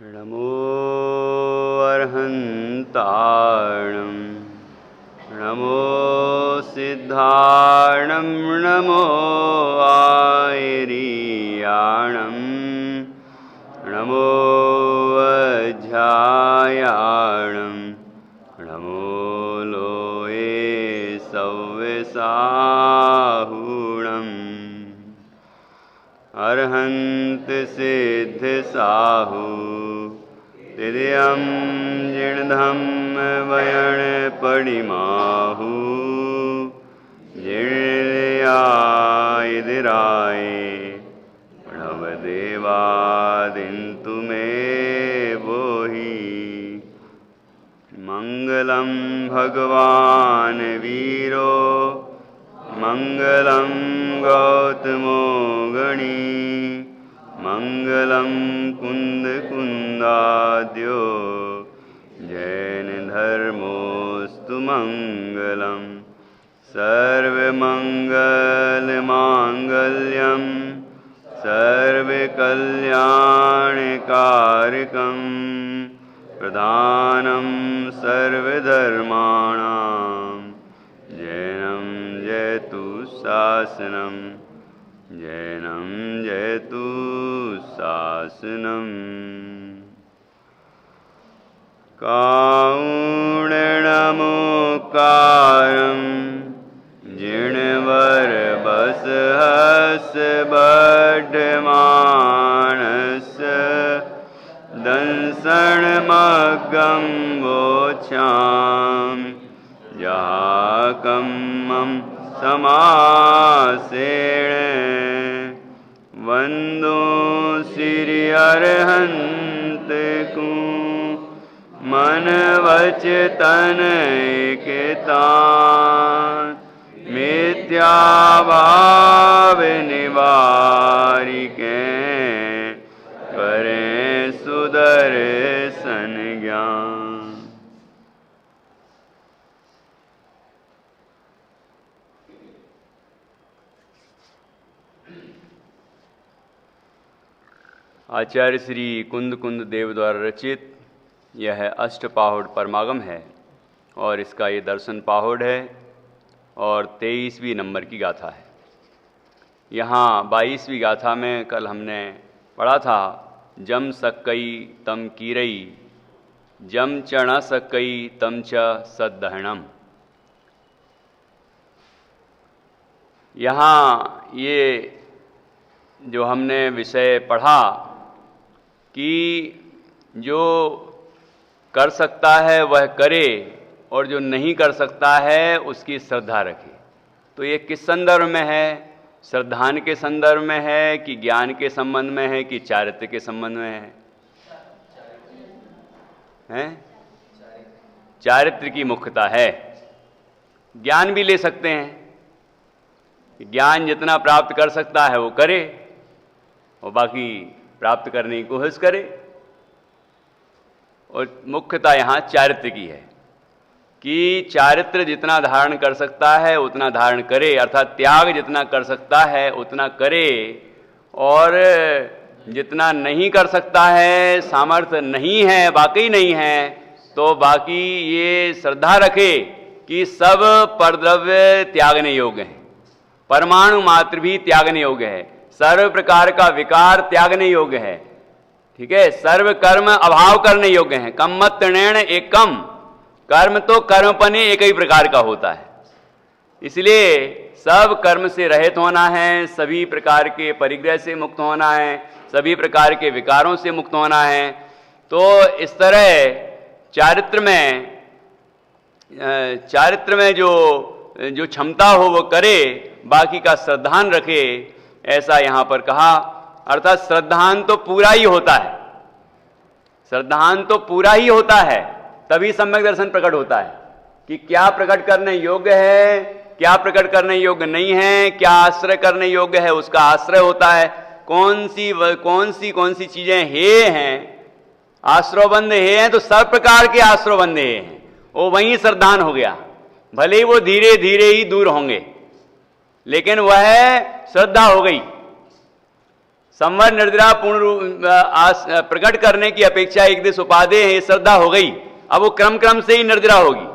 नमो अर्हन्ताणं नमो सिद्धाणं नमो आयर्याणं नमो अध्यायाणं नमो लोये सव्यसाहुणम् अर्हन्त सिद्ध साहु तिर्यं जिणधम वयण पडिमाहु जिणयायदिराय प्रणवदेवादिन्तु मे बोहि मङ्गलं भगवान् वीरो मङ्गलं गौतमो गणी मङ्गलं कुन्दकुन्दाद्यो जैनधर्मोऽस्तु मङ्गलं सर्वमङ्गलमाङ्गल्यं सर्वकल्याणकारकं प्रधानं सर्वधर्माणां जैनं जयतु शासनं जैनं जयतु शासनम् कारुण्यमुकारं जिणवरबसहस बड्ढमानस दंसनमग्गं वोछामि जाकम्मं समासेण वन्दो श्रीअर्हन्तकु मन वच तन एकेतान् मिथ्याभाव निवारिके करें सुदर्शन ज्ञान। आचार्य श्री कुंद कुंद देव द्वारा रचित यह अष्टपाहुड़ परमागम है और इसका ये दर्शन पाहुड़ है और 23वीं नंबर की गाथा है। यहाँ 22वीं गाथा में कल हमने पढ़ा था जम सक्कई तम कीरई जम च न सक्कई तम च सद्दहणम। यहाँ ये जो हमने विषय पढ़ा कि जो कर सकता है वह करे और जो नहीं कर सकता है उसकी श्रद्धा रखे। तो ये किस संदर्भ में है? श्रद्धान के संदर्भ में है कि ज्ञान के संबंध में है कि चारित्र के संबंध में है? चारित्र की मुख्यता है। ज्ञान भी ले सकते हैं, ज्ञान जितना प्राप्त कर सकता है वो करे और बाकी प्राप्त करने की कोशिश करे। और मुख्यता यहाँ चारित्र की है कि चारित्र जितना धारण कर सकता है उतना धारण करे, अर्थात त्याग जितना कर सकता है उतना करे, और जितना नहीं कर सकता है, सामर्थ्य नहीं है, वाकई नहीं है, तो बाकी ये श्रद्धा रखे कि सब परद्रव्य त्यागने योग्य हैं, परमाणु मात्र भी त्यागने योग्य है, सर्व प्रकार का विकार त्यागने योग्य है, ठीक है, सर्व कर्म अभाव करने योग्य हैं। कम मत तृणेन एकम, कर्म तो कर्मपने एक ही प्रकार का होता है, इसलिए सब कर्म से रहित होना है, सभी प्रकार के परिग्रह से मुक्त होना है, सभी प्रकार के विकारों से मुक्त होना है। तो इस तरह चारित्र में जो क्षमता हो वो करे, बाकी का श्रद्धान रखे, ऐसा यहाँ पर कहा। अर्थात श्रद्धान तो पूरा ही होता है, श्रद्धान तो पूरा ही होता है, तभी सम्यक दर्शन प्रकट होता है कि क्या प्रकट करने योग्य है, क्या प्रकट करने योग्य नहीं है, क्या आश्रय करने योग्य है उसका आश्रय होता है, कौन सी चीजें हे हैं, आश्रयबंध हे हैं, तो सब प्रकार के आश्रयबंध हे हैं, वो वहीं श्रद्धान हो गया। भले ही वो धीरे धीरे ही दूर होंगे, लेकिन वह श्रद्धा हो गई। संवर निर्जरा पूर्ण रूप प्रकट करने की अपेक्षा एक दिश उपादेय है, श्रद्धा हो गई। अब वो क्रम क्रम से ही निर्जरा होगी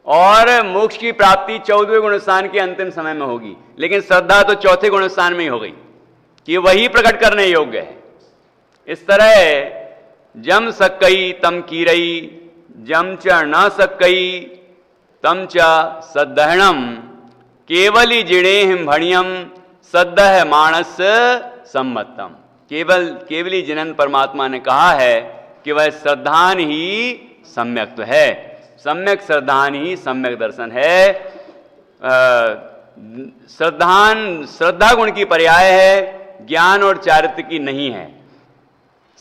और मोक्ष की प्राप्ति 14वें गुणस्थान के अंतिम समय में होगी, लेकिन श्रद्धा तो चौथे गुणस्थान में ही हो गई कि वही प्रकट करने योग्य है। इस तरह जम सकई तम कीरई, जम च न सकई तम च सदहणम, केवली जिणे हिम भणियम सदह मानस सम्मतम। केवली जिनन परमात्मा ने कहा है कि वह श्रद्धान ही सम्यक है, सम्यक श्रद्धान ही सम्यक दर्शन है। श्रद्धा गुण की पर्याय है, ज्ञान और चारित्र की नहीं है।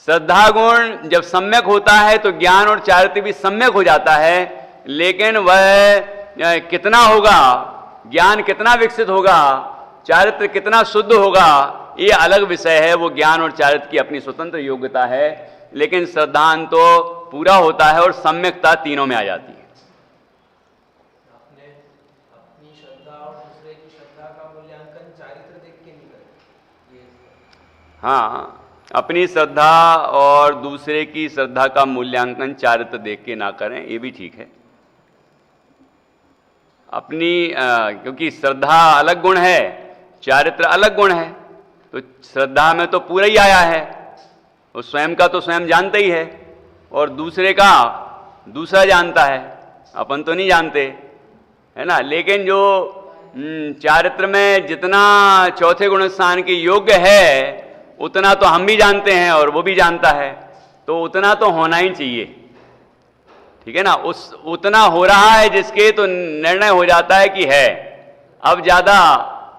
श्रद्धा गुण जब सम्यक होता है तो ज्ञान और चारित्र भी सम्यक हो जाता है, लेकिन वह कितना होगा, ज्ञान कितना विकसित होगा, चारित्र कितना शुद्ध होगा, ये अलग विषय है। वो ज्ञान और चारित्र की अपनी स्वतंत्र योग्यता है, लेकिन श्रद्धान तो पूरा होता है और सम्यकता तीनों में आ जाती है। आपने अपनी श्रद्धा और दूसरे की श्रद्धा का मूल्यांकन चारित्र देख के नहीं करें। हाँ, अपनी श्रद्धा और दूसरे की श्रद्धा का मूल्यांकन चारित्र देख के ना करें, ये भी ठीक है। अपनी क्योंकि श्रद्धा अलग गुण है, चारित्र अलग गुण है, तो श्रद्धा में तो पूरा ही आया है, वो स्वयं का तो स्वयं जानता ही है और दूसरे का दूसरा जानता है, अपन तो नहीं जानते, है ना। लेकिन जो चारित्र में जितना चौथे गुण स्थान के योग्य है उतना तो हम भी जानते हैं और वो भी जानता है, तो उतना तो होना ही चाहिए, ठीक है ना। उतना हो रहा है जिसके तो निर्णय हो जाता है कि है। अब ज्यादा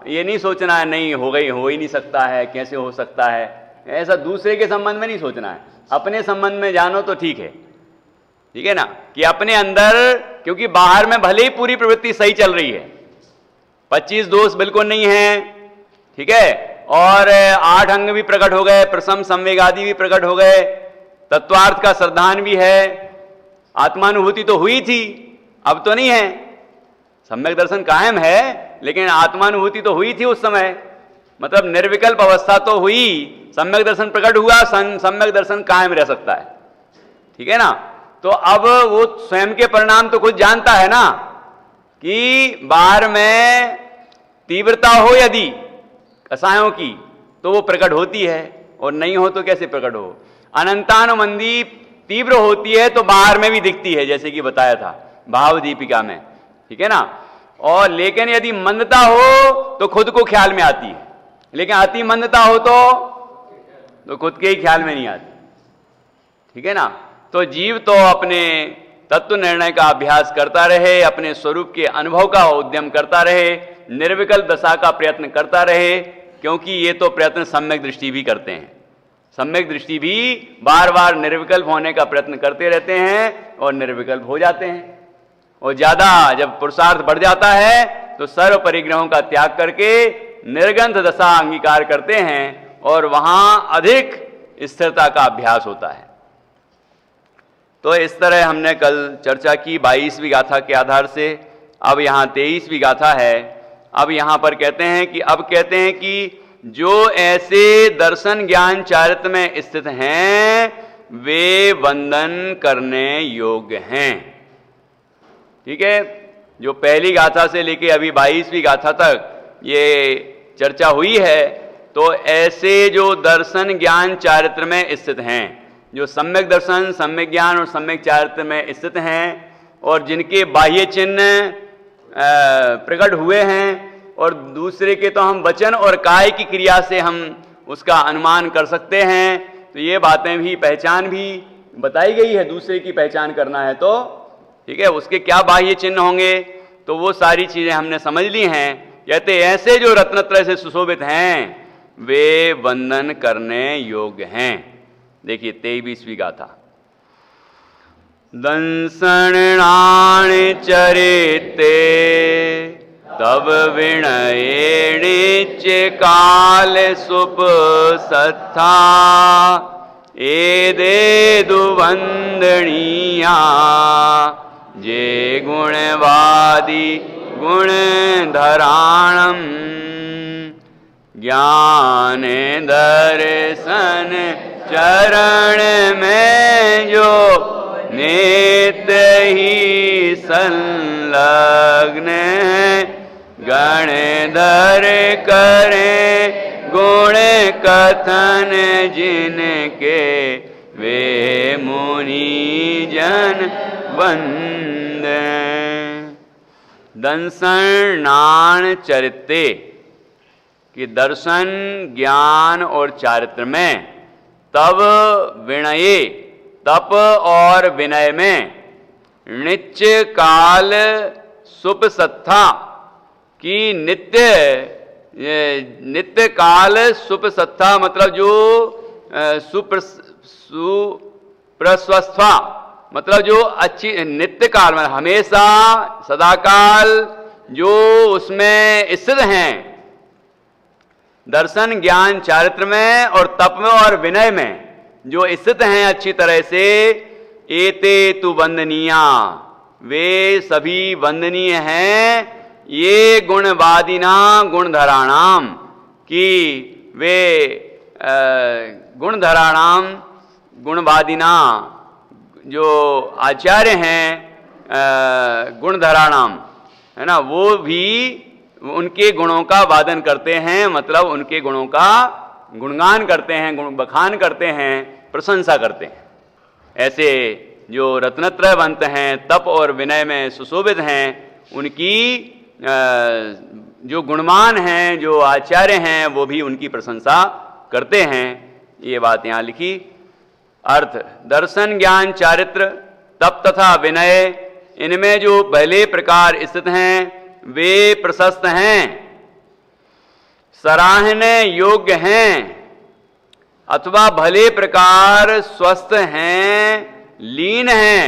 ये नहीं सोचना है नहीं हो गई, हो ही नहीं सकता है, कैसे हो सकता है, ऐसा दूसरे के संबंध में नहीं सोचना है। अपने संबंध में जानो तो ठीक है ना, कि अपने अंदर, क्योंकि बाहर में भले ही पूरी प्रवृत्ति सही चल रही है, 25 दोष बिल्कुल नहीं है, ठीक है, और 8 अंग भी प्रकट हो गए, प्रसम संवेग आदि भी प्रकट हो गए, तत्वार्थ का श्रद्धान भी है, आत्मानुभूति तो हुई थी, अब तो नहीं है, सम्यक दर्शन कायम है, लेकिन आत्मानुभूति तो हुई थी उस समय, मतलब निर्विकल्प अवस्था तो हुई, सम्यक दर्शन प्रकट हुआ, सम्यक दर्शन कायम रह सकता है, ठीक है ना। तो अब वो स्वयं के परिणाम तो खुद जानता है ना, कि बाहर में तीव्रता हो यदि कसायों की तो वो प्रकट होती है, और नहीं हो तो कैसे प्रकट हो। अनंतानुमंदी तीव्र होती है तो बाहर में भी दिखती है, जैसे कि बताया था भाव दीपिका में, ठीक है ना। और लेकिन यदि मंदता हो तो खुद को ख्याल में आती है, लेकिन अति मंदता हो तो खुद के ही ख्याल में नहीं आती, ठीक है ना। तो जीव तो अपने तत्व निर्णय का अभ्यास करता रहे, अपने स्वरूप के अनुभव का उद्यम करता रहे, निर्विकल्प दशा का प्रयत्न करता रहे, क्योंकि ये तो प्रयत्न सम्यक दृष्टि भी करते हैं, सम्यक दृष्टि भी बार बार निर्विकल्प होने का प्रयत्न करते रहते हैं और निर्विकल्प हो जाते हैं। और ज्यादा जब पुरुषार्थ बढ़ जाता है तो सर्व परिग्रहों का त्याग करके निर्गंध दशा अंगीकार करते हैं और वहां अधिक स्थिरता का अभ्यास होता है। तो इस तरह हमने कल चर्चा की 22वीं गाथा के आधार से। अब यहाँ 23वीं गाथा है। अब यहाँ पर कहते हैं कि जो ऐसे दर्शन ज्ञान चारित्र में स्थित हैं वे वंदन करने योग्य हैं। ठीक है, जो पहली गाथा से लेके अभी 22वीं गाथा तक ये चर्चा हुई है, तो ऐसे जो दर्शन ज्ञान चारित्र में स्थित हैं, जो सम्यक दर्शन, सम्यक ज्ञान और सम्यक चारित्र में स्थित हैं और जिनके बाह्य चिन्ह प्रकट हुए हैं, और दूसरे के तो हम वचन और काय की क्रिया से हम उसका अनुमान कर सकते हैं। तो ये बातें भी, पहचान भी बताई गई है। दूसरे की पहचान करना है तो ठीक है, उसके क्या बाह्य चिन्ह होंगे, तो वो सारी चीजें हमने समझ ली हैं। कहते ऐसे जो रत्नत्रय से सुशोभित हैं वे वंदन करने योग्य हैं। देखिए 23वीं गाथा। दंसणाण चरिते तब विनयेणिच काल सुप सत्था एदे दुवंदनीया जे गुणवादी गुण धराणम ज्ञान दर्शन चरण में जो नित्य ही संलग्न है, गणधर करे गुण कथन जिनके वे मुनि जन वंदे। दर्शनान चरित्रे कि दर्शन ज्ञान और चारित्र में, तब विनये तप और विनय में, नित्य काल सुपसत्था की नित्य काल सुपसत्था मतलब जो सुप्रस्वस्था मतलब जो अच्छी नित्य काल में हमेशा सदाकाल जो उसमें स्थित हैं, दर्शन ज्ञान चारित्र में और तप में और विनय में जो स्थित हैं अच्छी तरह से, एते तु वंदनीया, वे सभी वंदनीय हैं। ये गुणवादिना गुणधराणाम कि वे गुणधराणाम गुणवादिना जो आचार्य हैं गुणधराणाम है ना, वो भी उनके गुणों का वादन करते हैं, मतलब उनके गुणों का गुणगान करते हैं, गुण बखान करते हैं, प्रशंसा करते हैं। ऐसे जो रत्नत्रयवंत हैं, तप और विनय में सुशोभित हैं, उनकी जो गुणमान हैं, जो आचार्य हैं, वो भी उनकी प्रशंसा करते हैं। ये बात यहाँ लिखी। अर्थ दर्शन ज्ञान चारित्र तप तथा विनय, इनमें जो भले प्रकार स्थित हैं वे प्रशस्त हैं, सराहने योग्य हैं, अथवा भले प्रकार स्वस्थ हैं, लीन हैं,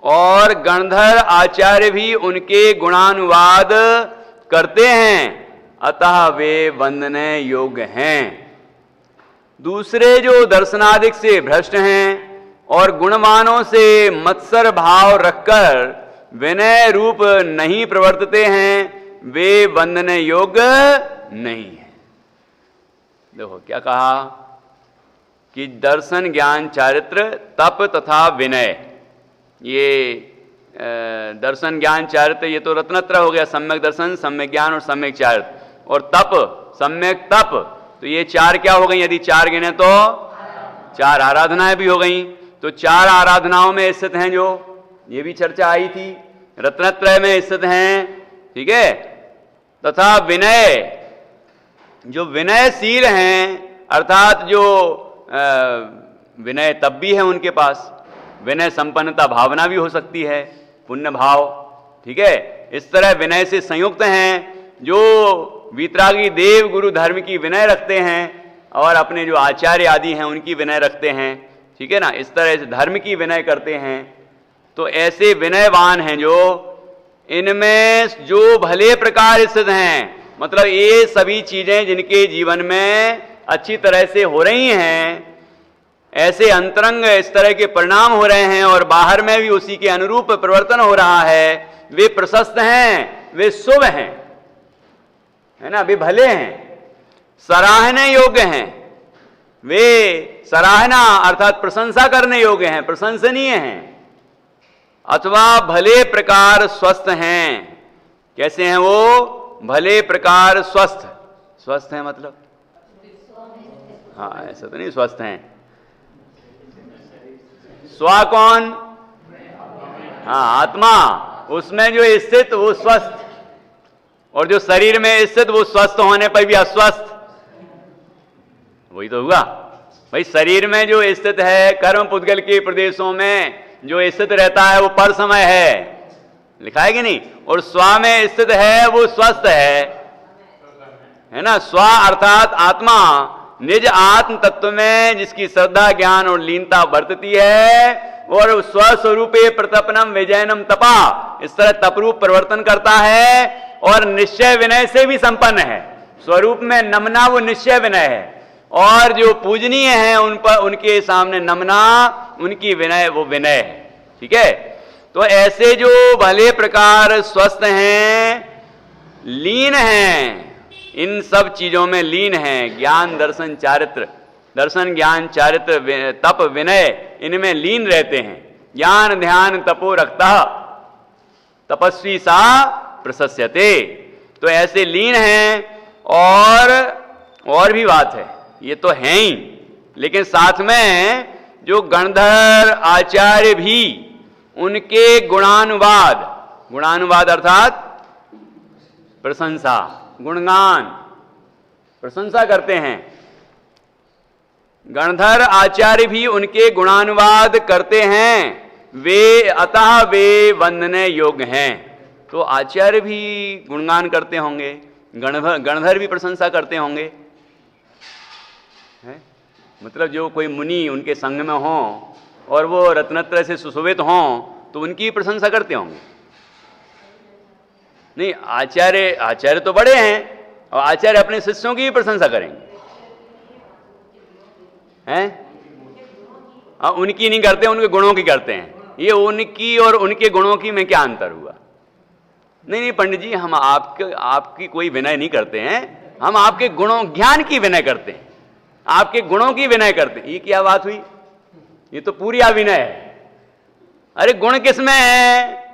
और गणधर आचार्य भी उनके गुणानुवाद करते हैं, अतः वे वंदनीय योग्य हैं। दूसरे जो दर्शनादिक से भ्रष्ट हैं और गुणवानों से मत्सर भाव रखकर विनय रूप नहीं प्रवर्तते हैं, वे वंदनीय योग्य नहीं है। देखो क्या कहा कि दर्शन ज्ञान चारित्र तप तथा विनय, ये दर्शन ज्ञान चारित्र ये तो रत्नत्र हो गया, सम्यक दर्शन सम्यक ज्ञान और सम्यक चारित्र, और तप सम्यक तप, तो ये चार क्या हो गई? यदि चार गिने तो चार आराधनाएं भी हो गई। तो चार आराधनाओं में स्थित हैं, जो ये भी चर्चा आई थी, रत्नत्रय में स्थित हैं, ठीक है। तथा विनय, जो विनयशील हैं, अर्थात जो विनय तब भी है उनके पास, विनय संपन्नता भावना भी हो सकती है, पुण्य भाव, ठीक है। इस तरह विनय से संयुक्त हैं, जो वीतरागी देव गुरु धर्म की विनय रखते हैं और अपने जो आचार्य आदि हैं उनकी विनय रखते हैं, ठीक है ना। इस तरह से धर्म की विनय करते हैं। तो ऐसे विनयवान हैं जो इनमें जो भले प्रकार स्थित हैं, मतलब ये सभी चीजें जिनके जीवन में अच्छी तरह से हो रही हैं, ऐसे अंतरंग इस तरह के परिणाम हो रहे हैं और बाहर में भी उसी के अनुरूप परिवर्तन हो रहा है, वे प्रशस्त हैं, वे शुभ हैं, है ना, वे भले हैं, सराहने योग्य हैं, वे सराहना अर्थात प्रशंसा करने योग्य हैं, प्रशंसनीय हैं, अथवा भले प्रकार स्वस्थ हैं। कैसे हैं वो? भले प्रकार स्वस्थ, स्वस्थ हैं मतलब हाँ ऐसा तो नहीं स्वस्थ हैं। स्व कौन? हाँ आत्मा, उसमें जो स्थित वो स्वस्थ, और जो शरीर में स्थित वो स्वस्थ होने पर भी अस्वस्थ, वही तो हुआ भाई। शरीर में जो स्थित है कर्म पुद्गल के प्रदेशों में जो स्थित रहता है वो पर समय है, लिखा है कि नहीं, और स्व में स्थित है वो स्वस्थ है ना। स्व अर्थात आत्मा, निज आत्म तत्व में जिसकी श्रद्धा ज्ञान और लीनता बरतती है, और स्वस्वरूपे प्रतपनम विजयनम तपा, इस तरह तपरूप परिवर्तन करता है, और निश्चय विनय से भी संपन्न है। स्वरूप में नमना वो निश्चय विनय है, और जो पूजनीय है उन पर उनके सामने नमना उनकी विनय वो विनय है, ठीक है। तो ऐसे जो भले प्रकार स्वस्थ हैं, लीन हैं, इन सब चीजों में लीन हैं। ज्ञान, दर्शन, चारित्र, दर्शन, ज्ञान, चारित्र, तप, विनय, इनमें लीन रहते हैं। ज्ञान, ध्यान, तपो रखता तपस्वी सा प्रशस्यते। तो ऐसे लीन हैं। और भी बात है, ये तो है ही, लेकिन साथ में जो गणधर आचार्य भी उनके गुणानुवाद, गुणानुवाद अर्थात प्रशंसा, गुणगान, प्रशंसा करते हैं। गणधर आचार्य भी उनके गुणानुवाद करते हैं। वे अतः वे वंदने योग्य हैं। तो आचार्य भी गुणगान करते होंगे, गणधर भी प्रशंसा करते होंगे, है? मतलब जो कोई मुनि उनके संग में हों और वो रत्नत्रय से सुशोभित हों तो उनकी प्रशंसा करते होंगे। नहीं, आचार्य तो बड़े हैं और आचार्य अपने शिष्यों की भी प्रशंसा करेंगे, हैं? उनकी नहीं करते, उनके गुणों की करते हैं। ये उनकी और उनके गुणों की में क्या अंतर हुआ? नहीं पंडित जी, हम आपकी कोई विनय नहीं करते हैं, हम आपके गुणों, ज्ञान की विनय करते हैं, आपके गुणों की विनय करते हैं। ये क्या बात हुई? ये तो पूरी अविनय है। अरे गुण किसमें है?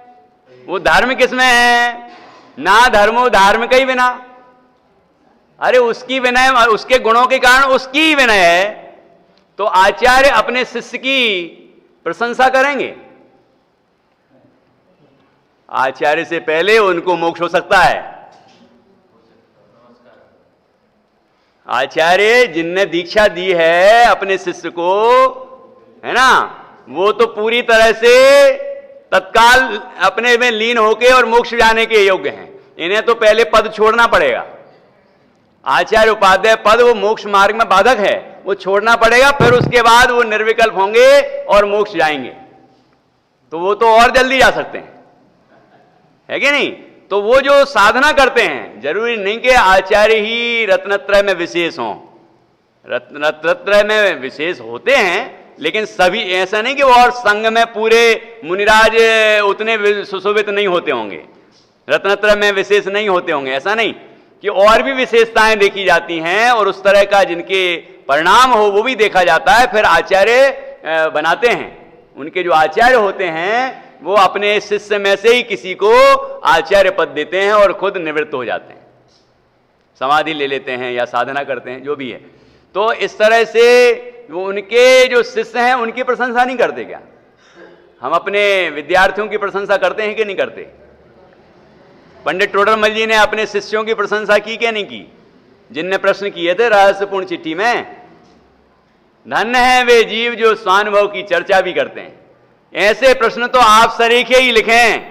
वो धर्म किसमें है? ना धर्मो धार्मिक ही विना। अरे उसकी विनय, उसके गुणों के कारण उसकी ही विनय है। तो आचार्य अपने शिष्य की प्रशंसा करेंगे। आचार्य से पहले उनको मोक्ष हो सकता है। आचार्य जिनने दीक्षा दी है अपने शिष्य को, है ना, वो तो पूरी तरह से तत्काल अपने में लीन होके और मोक्ष जाने के योग्य हैं। इन्हें तो पहले पद छोड़ना पड़ेगा। आचार्य उपाध्याय पद वो मोक्ष मार्ग में बाधक है, वो छोड़ना पड़ेगा, फिर उसके बाद वो निर्विकल्प होंगे और मोक्ष जाएंगे। तो वो तो और जल्दी जा सकते हैं, है कि नहीं? तो वो जो साधना करते हैं, जरूरी नहीं कि आचार्य ही रत्नत्रय में विशेष हों। रत्नत्रय में विशेष होते हैं, लेकिन सभी ऐसा नहीं कि वो और संघ में पूरे मुनिराज उतने सुशोभित नहीं होते होंगे, रत्नत्रय में विशेष नहीं होते होंगे। ऐसा नहीं कि और भी विशेषताएं देखी जाती हैं और उस तरह का जिनके परिणाम हो वो भी देखा जाता है, फिर आचार्य बनाते हैं। उनके जो आचार्य होते हैं वो अपने शिष्य में से ही किसी को आचार्य पद देते हैं और खुद निवृत्त हो जाते हैं, समाधि ले लेते हैं या साधना करते हैं, जो भी है। तो इस तरह से वो उनके जो शिष्य हैं उनकी प्रशंसा नहीं करते क्या? हम अपने विद्यार्थियों की प्रशंसा करते हैं कि नहीं करते? पंडित टोडरमल जी ने अपने शिष्यों की प्रशंसा की क्या नहीं की? जिनने प्रश्न किए थे रहस्यपूर्ण चिट्ठी में, धन्य है वे जीव जो स्वानुभव की चर्चा भी करते हैं। ऐसे प्रश्न तो आप सरीखे ही लिखें।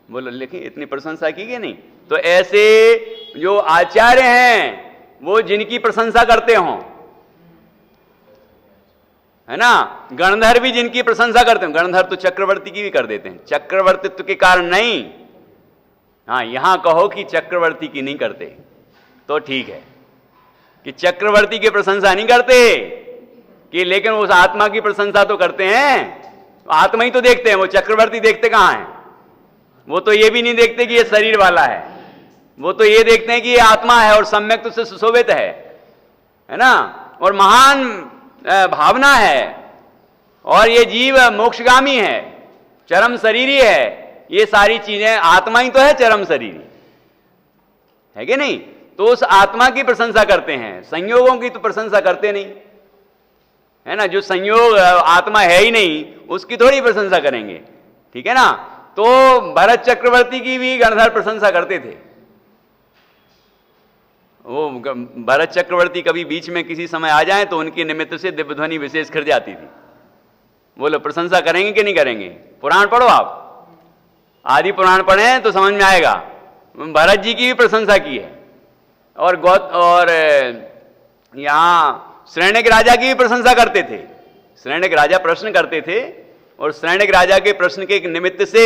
बोलो लिखें, इतनी प्रशंसा की कि नहीं? तो ऐसे जो आचार्य हैं वो जिनकी प्रशंसा करते हों, है ना, गणधर भी जिनकी प्रशंसा करते हैं। गणधर तो चक्रवर्ती की भी कर देते हैं, चक्रवर्तित्व के कारण नहीं। हाँ, यहां कहो कि चक्रवर्ती की नहीं करते तो ठीक है, कि चक्रवर्ती की प्रशंसा नहीं करते कि, लेकिन उस आत्मा की प्रशंसा तो करते हैं। आत्मा ही तो देखते हैं, वो चक्रवर्ती देखते कहां हैं? वो तो ये भी नहीं देखते कि ये शरीर वाला है, वो तो ये देखते हैं कि ये आत्मा है और सम्यक तो से सुशोभित है ना, और महान भावना है, और ये जीव मोक्षगामी है, चरम शरीरी है। ये सारी चीजें, आत्मा ही तो है चरम शरीरी, है कि नहीं? तो उस आत्मा की प्रशंसा करते हैं, संयोगों की तो प्रशंसा करते नहीं, है ना। जो संयोग आत्मा है ही नहीं उसकी थोड़ी प्रशंसा करेंगे, ठीक है ना। तो भरत चक्रवर्ती की भी गणधर प्रशंसा करते थे। वो भरत चक्रवर्ती कभी बीच में किसी समय आ जाए तो उनके निमित्त से दिव्य ध्वनि विशेष खिल जाती थी। बोलो प्रशंसा करेंगे कि नहीं करेंगे? पुराण पढ़ो, आप आदि पुराण पढ़ें तो समझ में आएगा। भरत जी की भी प्रशंसा की है, और यहाँ श्रेणिक राजा की भी प्रशंसा करते थे। श्रेणिक राजा प्रश्न करते थे और श्रेणिक राजा के प्रश्न के निमित्त से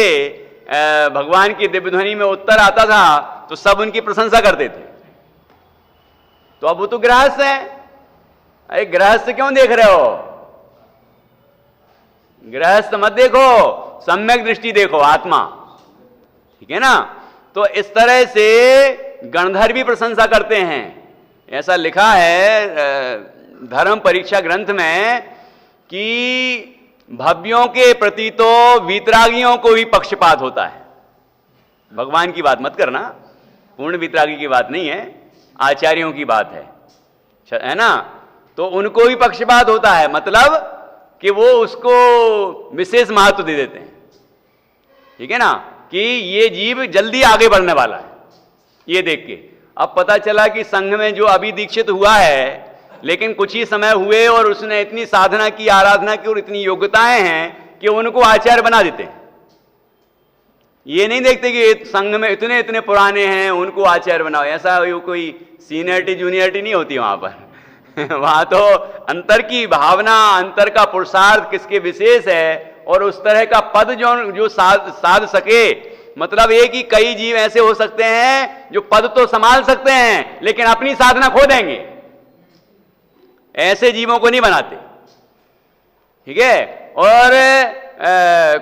भगवान की दिव्य ध्वनि में उत्तर आता था तो सब उनकी प्रशंसा करते थे। तो अब वो तो गृहस्थ है। अरे गृहस्थ क्यों देख रहे हो? गृहस्थ मत देखो, सम्यक दृष्टि देखो, आत्मा, ठीक है ना। तो इस तरह से गणधर भी प्रशंसा करते हैं। ऐसा लिखा है धर्म परीक्षा ग्रंथ में कि भव्यों के प्रति तो वीतरागियों को भी पक्षपात होता है। भगवान की बात मत करना, पूर्ण वीतरागी की बात नहीं है, आचार्यों की बात है ना। तो उनको भी पक्षपात होता है, मतलब कि वो उसको विशेष महत्व दे देते हैं, ठीक है ना, कि ये जीव जल्दी आगे बढ़ने वाला है ये देख के। अब पता चला कि संघ में जो अभी दीक्षित हुआ है, लेकिन कुछ ही समय हुए और उसने इतनी साधना की, आराधना की और इतनी योग्यताएं हैं कि उनको आचार्य बना देते हैं। ये नहीं देखते कि संघ में इतने इतने पुराने हैं, उनको आचार्य बनाओ। ऐसा कोई सीनियरिटी जूनियरिटी नहीं होती वहां पर वहां तो अंतर की भावना, अंतर का पुरुषार्थ किसके विशेष है, और उस तरह का पद जो साध सके। मतलब ये कि कई जीव ऐसे हो सकते हैं जो पद तो संभाल सकते हैं लेकिन अपनी साधना खो देंगे, ऐसे जीवों को नहीं बनाते, ठीक है। और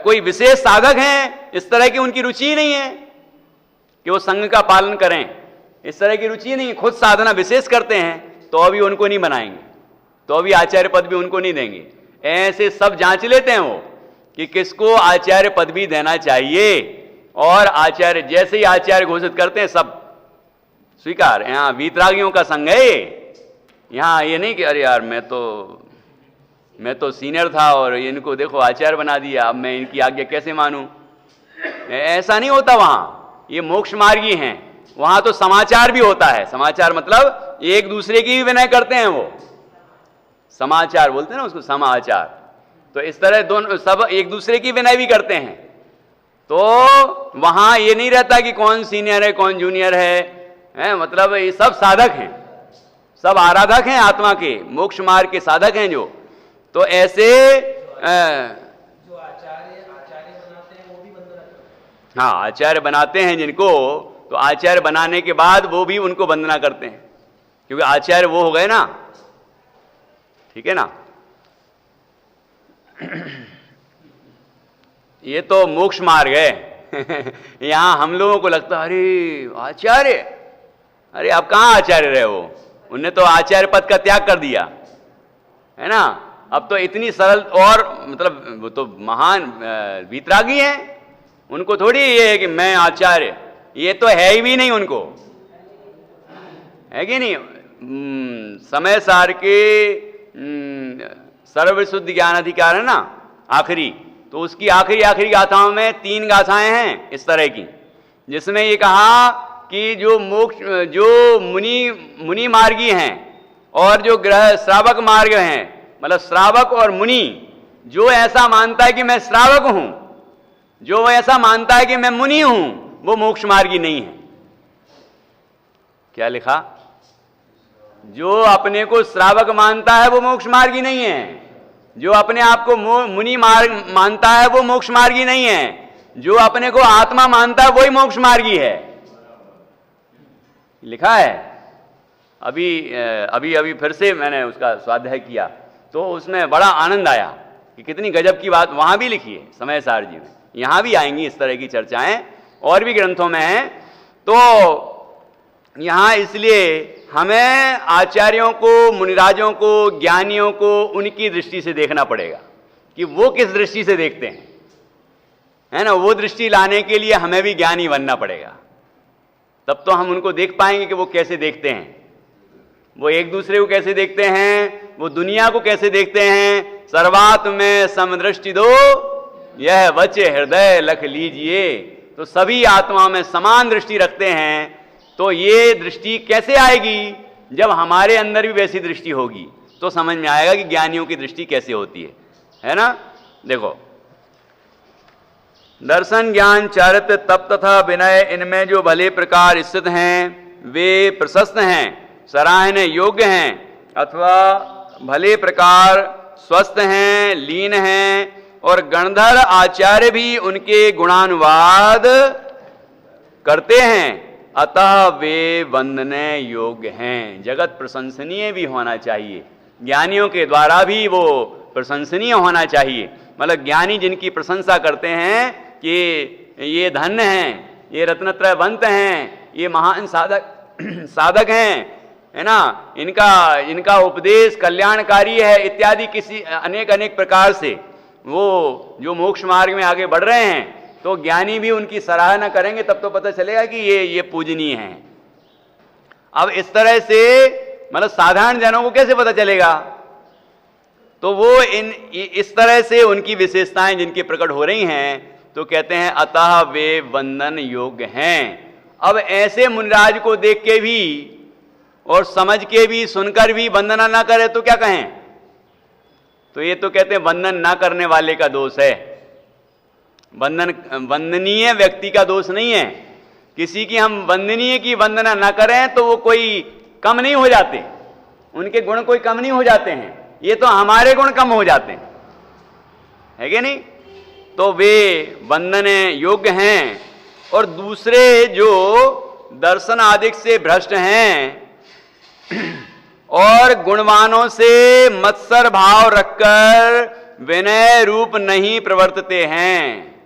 कोई विशेष साधक हैं, इस तरह की उनकी रुचि नहीं है कि वो संघ का पालन करें, इस तरह की रुचि नहीं, खुद साधना विशेष करते हैं, तो अभी उनको नहीं बनाएंगे, तो अभी आचार्य पद भी उनको नहीं देंगे। ऐसे सब जांच लेते हैं वो कि किसको आचार्य पद भी देना चाहिए, और आचार्य जैसे ही आचार्य घोषित करते हैं सब स्वीकार। यहाँ वीतरागियों का संघ है यहाँ, ये नहीं कि अरे यार मैं तो सीनियर था और इनको देखो आचार्य बना दिया, अब मैं इनकी आज्ञा कैसे मानूं। ऐसा नहीं होता वहां, ये मोक्ष मार्गी हैं। वहां तो समाचार भी होता है। समाचार मतलब एक दूसरे की भी विनय करते हैं, वो समाचार बोलते हैं ना उसको, समाचार। तो इस तरह दोनों सब एक दूसरे की विनय भी करते हैं। तो वहां ये नहीं रहता कि कौन सीनियर है कौन जूनियर है, मतलब ये सब साधक हैं, सब आराधक हैं आत्मा के, मोक्ष मार्ग के साधक हैं जो। तो ऐसे जो आचार्य बनाते हैं वो भी वंदना करते हैं। हाँ, आचार्य बनाते हैं जिनको, तो आचार्य बनाने के बाद वो भी उनको वंदना करते हैं, क्योंकि आचार्य वो हो गए ना, ठीक है ना। ये तो मोक्ष मार्ग है यहां हम लोगों को लगता है अरे आचार्य, अरे आप कहां आचार्य रहे हो, उनने तो आचार्य पद का त्याग कर दिया है ना। अब तो इतनी सरल, और मतलब वो तो महान वीतरागी हैं, उनको थोड़ी ये है कि मैं आचार्य, ये तो है ही भी नहीं उनको, है कि नहीं। समय सार के सर्वशुद्ध ज्ञान अधिकार है ना आखिरी, तो उसकी आखिरी गाथाओं में 3 गाथाएं हैं इस तरह की, जिसमें ये कहा कि जो मोक्ष, जो मुनि मार्गी हैं और जो ग्रह श्रावक मार्ग हैं, मतलब श्रावक और मुनि, जो ऐसा मानता है कि मैं श्रावक हूं, जो ऐसा मानता है कि मैं मुनि हूं, वो मोक्ष मार्गी नहीं है। क्या लिखा? जो अपने को श्रावक मानता है वो मोक्ष मार्गी नहीं है, जो अपने आप को मुनि मानता है वो मोक्ष मार्गी नहीं है, जो अपने को आत्मा मानता है वही मोक्ष मार्गी है। लिखा है। अभी फिर से मैंने उसका स्वाध्याय किया तो उसमें बड़ा आनंद आया कि कितनी गजब की बात वहां भी लिखी है समय सार जी में। यहां भी आएंगी इस तरह की चर्चाएं, और भी ग्रंथों में हैं। तो यहां इसलिए हमें आचार्यों को, मुनिराजों को, ज्ञानियों को उनकी दृष्टि से देखना पड़ेगा कि वो किस दृष्टि से देखते हैं, है ना। वो दृष्टि लाने के लिए हमें भी ज्ञानी बनना पड़ेगा, तब तो हम उनको देख पाएंगे कि वो कैसे देखते हैं, वो एक दूसरे को कैसे देखते हैं, वो दुनिया को कैसे देखते हैं। सर्वात्म में समदृष्टि दो, यह बचे हृदय लख लीजिए। तो सभी आत्मा में समान दृष्टि रखते हैं। तो ये दृष्टि कैसे आएगी? जब हमारे अंदर भी वैसी दृष्टि होगी तो समझ में आएगा कि ज्ञानियों की दृष्टि कैसे होती है ना। देखो, दर्शन, ज्ञान, चारित्र, तप तथा विनय, इनमें जो भले प्रकार स्थित हैं वे प्रशस्त हैं, सराहने योग्य हैं, अथवा भले प्रकार स्वस्थ हैं, लीन हैं, और गणधर आचार्य भी उनके गुणानुवाद करते हैं, अतः वे वंदने योग्य हैं। जगत प्रशंसनीय भी होना चाहिए, ज्ञानियों के द्वारा भी वो प्रशंसनीय होना चाहिए। मतलब ज्ञानी जिनकी प्रशंसा करते हैं कि ये धन्य हैं, ये रत्नत्रयवंत हैं, ये महान साधक हैं, है ना, इनका उपदेश कल्याणकारी है इत्यादि किसी अनेक प्रकार से वो जो मोक्ष मार्ग में आगे बढ़ रहे हैं, तो ज्ञानी भी उनकी सराहना करेंगे, तब तो पता चलेगा कि ये पूजनीय हैं। अब इस तरह से मतलब साधारण जनों को कैसे पता चलेगा? तो वो इस तरह से उनकी विशेषताएं जिनकी प्रकट हो रही हैं, तो कहते हैं अतः वे वंदन योग्य हैं। अब ऐसे मुनिराज को देख के भी और समझ के भी, सुनकर भी वंदना ना करे तो क्या कहें? तो ये तो कहते हैं वंदन ना करने वाले का दोष है, वंदनीय व्यक्ति का दोष नहीं है। किसी की हम वंदनीय की वंदना ना करें तो वो कोई कम नहीं हो जाते, उनके गुण कोई कम नहीं हो जाते हैं, ये तो हमारे गुण कम हो जाते हैं, है कि नहीं? तो वे वंदन योग्य हैं। और दूसरे जो दर्शन आदि से भ्रष्ट हैं और गुणवानों से मत्सर भाव रखकर विनय रूप नहीं प्रवर्तते हैं।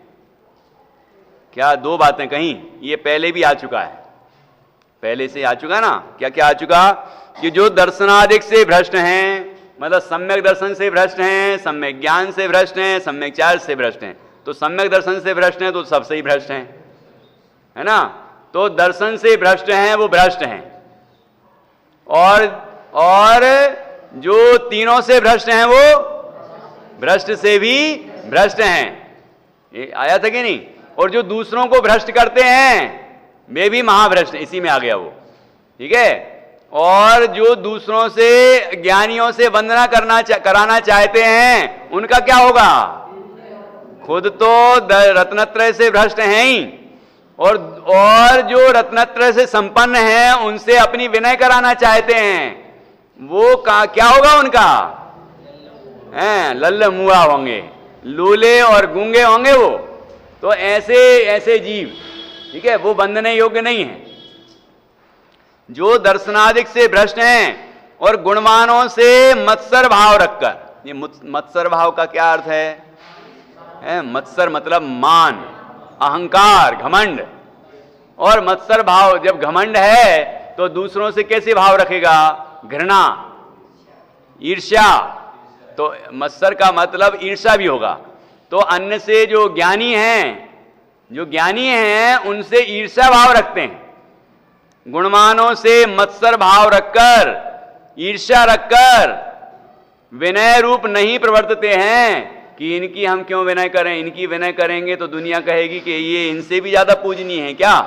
क्या दो बातें कहीं, ये पहले भी आ चुका है, पहले से आ चुका ना। क्या क्या आ चुका? कि जो दर्शनादिक से भ्रष्ट हैं, मतलब सम्यक दर्शन से भ्रष्ट हैं, सम्यक ज्ञान से भ्रष्ट हैं, सम्यक चार्य से भ्रष्ट हैं। तो सम्यक दर्शन से भ्रष्ट हैं तो सबसे ही भ्रष्ट हैं, है ना। तो दर्शन से भ्रष्ट हैं वो भ्रष्ट हैं, और जो तीनों से भ्रष्ट हैं वो भ्रष्ट से भी भ्रष्ट हैं। ये आया था कि नहीं? और जो दूसरों को भ्रष्ट करते हैं वे भी महाभ्रष्ट, इसी में आ गया वो, ठीक है। और जो दूसरों से, ज्ञानियों से वंदना कराना चाहते हैं, उनका क्या होगा? खुद तो रत्नत्रय से भ्रष्ट हैं ही, और जो रत्नत्रय से संपन्न हैं उनसे अपनी विनय कराना चाहते हैं, वो क्या होगा उनका? लल्ल मुआ होंगे, लूले और गूंगे होंगे वो। तो ऐसे जीव, ठीक है, वो वंदने योग्य नहीं है। जो दर्शनादिक से भ्रष्ट हैं और गुणवानों से मत्सर भाव रखकर, ये मत्सर भाव का क्या अर्थ है? मत्सर मतलब मान, अहंकार, घमंड। और मत्सर भाव, जब घमंड है तो दूसरों से कैसे भाव रखेगा? घृणा, ईर्ष्या। तो मत्सर का मतलब ईर्ष्या भी होगा। तो अन्य से जो ज्ञानी हैं उनसे ईर्ष्या भाव रखते हैं, गुणवानों से मत्सर भाव रखकर, ईर्ष्या रखकर विनय रूप नहीं प्रवर्तते हैं कि इनकी हम क्यों विनय करें, इनकी विनय करेंगे तो दुनिया कहेगी कि ये इनसे भी ज्यादा पूजनीय है क्या,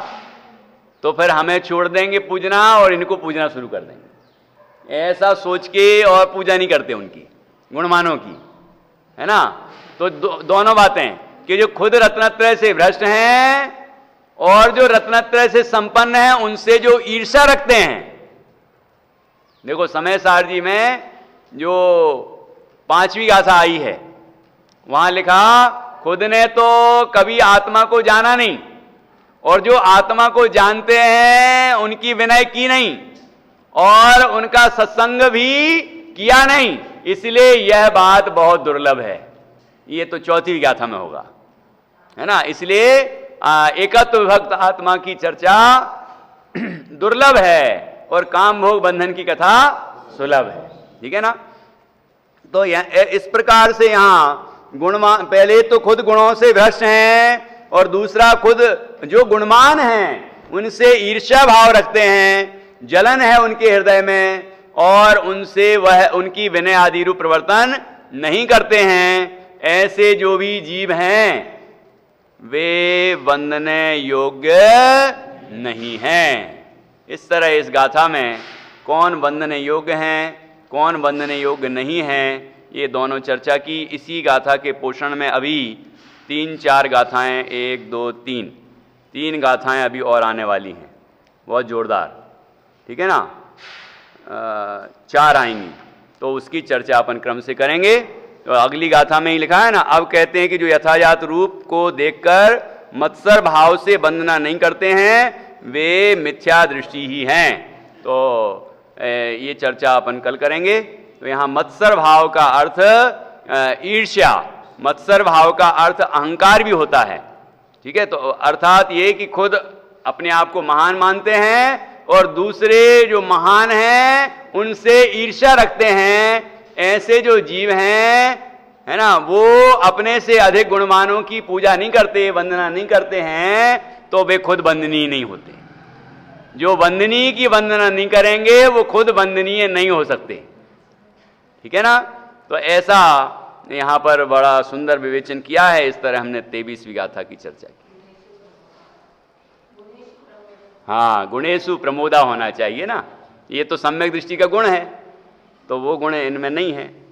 तो फिर हमें छोड़ देंगे पूजना और इनको पूजना शुरू कर देंगे। ऐसा सोच के और पूजा नहीं करते उनकी, गुणवानों की, है ना। तो दोनों बातें कि जो खुद रत्नत्रय से भ्रष्ट हैं और जो रत्नत्रय से संपन्न हैं उनसे जो ईर्ष्या रखते हैं। देखो समय सार जी में जो 5वीं गाथा आई है, वहां लिखा खुद ने तो कभी आत्मा को जाना नहीं, और जो आत्मा को जानते हैं उनकी विनय की नहीं, और उनका सत्संग भी किया नहीं, इसलिए यह बात बहुत दुर्लभ है। ये तो 4वीं गाथा में होगा, है ना। इसलिए एकत्व विभक्त आत्मा की चर्चा दुर्लभ है और काम भोग बंधन की कथा सुलभ है, ठीक है ना। तो इस प्रकार से यहाँ गुणवान, पहले तो खुद गुणों से भ्रष्ट हैं और दूसरा खुद जो गुणवान हैं उनसे ईर्ष्या भाव रखते हैं, जलन है उनके हृदय में, और उनसे वह उनकी विनय आदि रूप प्रवर्तन नहीं करते हैं। ऐसे जो भी जीव हैं वे वंदने योग्य नहीं हैं। इस तरह इस गाथा में कौन वंदने योग्य हैं, कौन वंदने योग्य नहीं हैं, ये दोनों चर्चा की। इसी गाथा के पोषण में अभी 3-4 गाथाएं, 1, 2, 3 गाथाएं अभी और आने वाली हैं, बहुत जोरदार, ठीक है ना। 4 आएंगी, तो उसकी चर्चा अपन क्रम से करेंगे। तो अगली गाथा में ही लिखा है ना, अब कहते हैं कि जो यथाजात रूप को देखकर मत्सर भाव से वंदना नहीं करते हैं वे मिथ्या दृष्टि ही हैं। तो ये चर्चा अपन कल करेंगे। तो यहाँ मत्सर भाव का अर्थ ईर्ष्या, मत्सर भाव का अर्थ अहंकार भी होता है, ठीक है। तो अर्थात ये कि खुद अपने आप को महान मानते हैं और दूसरे जो महान हैं उनसे ईर्ष्या रखते हैं, ऐसे जो जीव हैं, है ना, वो अपने से अधिक गुणवानों की पूजा नहीं करते, वंदना नहीं करते हैं, तो वे खुद वंदनीय नहीं होते। जो वंदनीय की वंदना नहीं करेंगे वो खुद वंदनीय नहीं हो सकते। ठीक है ना। तो ऐसा यहां पर बड़ा सुंदर विवेचन किया है। इस तरह हमने 23वीं गाथा की चर्चा की। हाँ, गुणेशु प्रमोदा होना चाहिए ना, ये तो सम्यक दृष्टि का गुण है, तो वो गुण इनमें नहीं है।